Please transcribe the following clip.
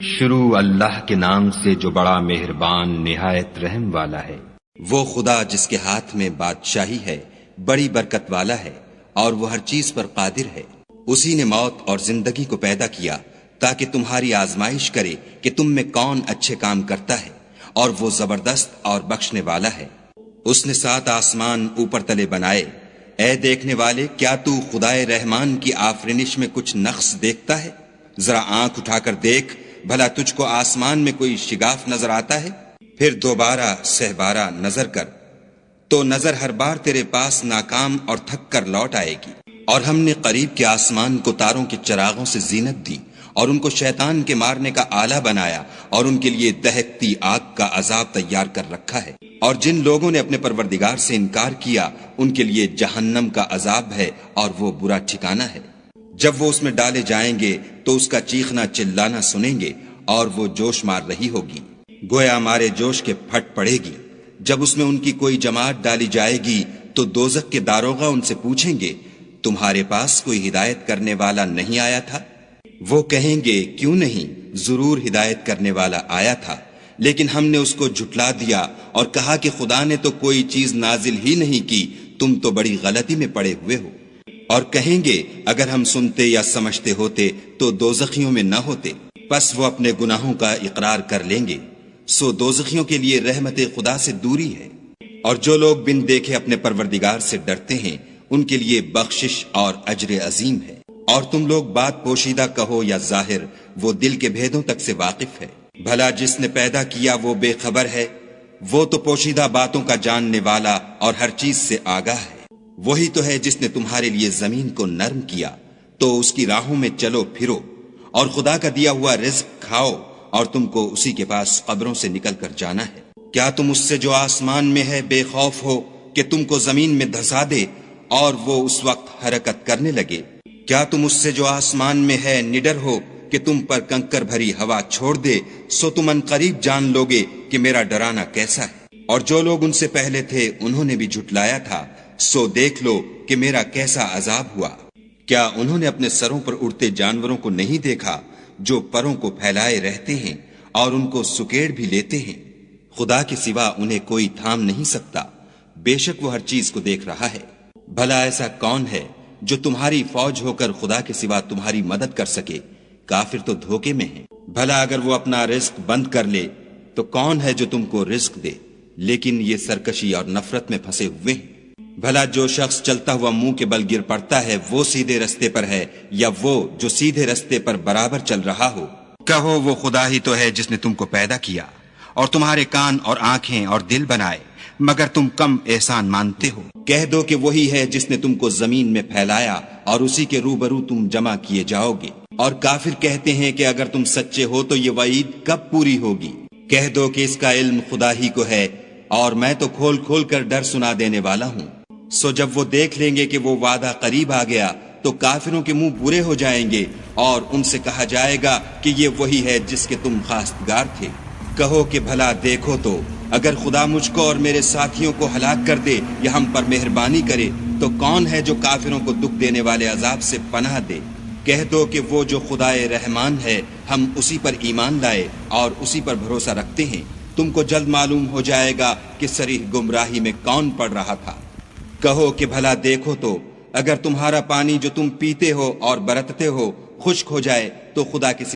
شروع اللہ کے نام سے جو بڑا مہربان نہایت رحم والا ہے۔ وہ خدا جس کے ہاتھ میں بادشاہی ہے، بڑی برکت والا ہے اور وہ ہر چیز پر قادر ہے۔ اسی نے موت اور زندگی کو پیدا کیا تاکہ تمہاری آزمائش کرے کہ تم میں کون اچھے کام کرتا ہے، اور وہ زبردست اور بخشنے والا ہے۔ اس نے 7 آسمان اوپر تلے بنائے۔ اے دیکھنے والے، کیا تو خدائے رحمان کی آفرینش میں کچھ نقص دیکھتا ہے؟ ذرا آنکھ اٹھا کر دیکھ، بھلا تجھ کو آسمان میں کوئی شگاف نظر آتا ہے؟ پھر دوبارہ سہبارہ نظر کر تو نظر ہر بار تیرے پاس ناکام اور تھک کر لوٹ آئے گی۔ اور ہم نے قریب کے آسمان کو تاروں کے چراغوں سے زینت دی اور ان کو شیطان کے مارنے کا آلہ بنایا، اور ان کے لیے دہکتی آگ کا عذاب تیار کر رکھا ہے۔ اور جن لوگوں نے اپنے پروردگار سے انکار کیا، ان کے لیے جہنم کا عذاب ہے اور وہ برا ٹھکانہ ہے۔ جب وہ اس میں ڈالے جائیں گے تو اس کا چیخنا چلانا سنیں گے، اور وہ جوش مار رہی ہوگی، گویا مارے جوش کے پھٹ پڑے گی۔ جب اس میں ان کی کوئی جماعت ڈالی جائے گی تو دوزخ کے داروغہ ان سے پوچھیں گے، تمہارے پاس کوئی ہدایت کرنے والا نہیں آیا تھا؟ وہ کہیں گے، کیوں نہیں، ضرور ہدایت کرنے والا آیا تھا، لیکن ہم نے اس کو جھٹلا دیا اور کہا کہ خدا نے تو کوئی چیز نازل ہی نہیں کی، تم تو بڑی غلطی میں پڑے ہوئے ہو۔ اور کہیں گے، اگر ہم سنتے یا سمجھتے ہوتے تو دوزخیوں میں نہ ہوتے۔ پس وہ اپنے گناہوں کا اقرار کر لیں گے، سو دوزخیوں کے لیے رحمت خدا سے دوری ہے۔ اور جو لوگ بن دیکھے اپنے پروردگار سے ڈرتے ہیں، ان کے لیے بخشش اور اجر عظیم ہے۔ اور تم لوگ بات پوشیدہ کہو یا ظاہر، وہ دل کے بھیدوں تک سے واقف ہے۔ بھلا جس نے پیدا کیا وہ بے خبر ہے؟ وہ تو پوشیدہ باتوں کا جاننے والا اور ہر چیز سے آگاہ ہے۔ وہی تو ہے جس نے تمہارے لیے زمین کو نرم کیا، تو اس کی راہوں میں چلو پھرو، اور خدا کا دیا ہوا رزق کھاؤ، اور تم کو اسی کے پاس قبروں سے نکل کر جانا ہے۔ کیا تم اس سے جو آسمان میں ہے بے خوف ہو کہ تم کو زمین میں دھسا دے اور وہ اس وقت حرکت کرنے لگے؟ کیا تم اس سے جو آسمان میں ہے نڈر ہو کہ تم پر کنکر بھری ہوا چھوڑ دے؟ سو تم ان قریب جان لوگے کہ میرا ڈرانا کیسا ہے۔ اور جو لوگ ان سے پہلے تھے انہوں نے بھی جھٹلایا تھا، سو دیکھ لو کہ میرا کیسا عذاب ہوا۔ کیا انہوں نے اپنے سروں پر اڑتے جانوروں کو نہیں دیکھا جو پروں کو پھیلائے رہتے ہیں اور ان کو سکیڑ بھی لیتے ہیں؟ خدا کے سوا انہیں کوئی تھام نہیں سکتا، بے شک وہ ہر چیز کو دیکھ رہا ہے۔ بھلا ایسا کون ہے جو تمہاری فوج ہو کر خدا کے سوا تمہاری مدد کر سکے؟ کافر تو دھوکے میں ہیں۔ بھلا اگر وہ اپنا رزق بند کر لے تو کون ہے جو تم کو رزق دے؟ لیکن یہ سرکشی اور نفرت میں پھنسے ہوئے ہیں۔ بھلا جو شخص چلتا ہوا منہ کے بل گر پڑتا ہے وہ سیدھے رستے پر ہے، یا وہ جو سیدھے رستے پر برابر چل رہا ہو؟ کہو، وہ خدا ہی تو ہے جس نے تم کو پیدا کیا اور تمہارے کان اور آنکھیں اور دل بنائے، مگر تم کم احسان مانتے ہو۔ کہہ دو کہ وہی ہے جس نے تم کو زمین میں پھیلایا اور اسی کے روبرو تم جمع کیے جاؤ گے۔ اور کافر کہتے ہیں کہ اگر تم سچے ہو تو یہ وعید کب پوری ہوگی؟ کہہ دو کہ اس کا علم خدا ہی کو ہے، اور میں تو کھول کھول کر ڈر سنا دینے والا ہوں۔ سو جب وہ دیکھ لیں گے کہ وہ وعدہ قریب آ گیا تو کافروں کے منہ برے ہو جائیں گے، اور ان سے کہا جائے گا کہ یہ وہی ہے جس کے تم خواستگار تھے۔ کہو کہ بھلا دیکھو تو، اگر خدا مجھ کو اور میرے ساتھیوں کو ہلاک کر دے یا ہم پر مہربانی کرے تو کون ہے جو کافروں کو دکھ دینے والے عذاب سے پناہ دے؟ کہہ دو کہ وہ جو خدائے رحمان ہے، ہم اسی پر ایمان لائے اور اسی پر بھروسہ رکھتے ہیں۔ تم کو جلد معلوم ہو جائے گا کہ صریح گمراہی میں کون پڑ رہا تھا۔ کہو کہ بھلا دیکھو تو، اگر تمہارا پانی جو تم پیتے ہو اور برتتے ہو خشک ہو جائے تو خدا کے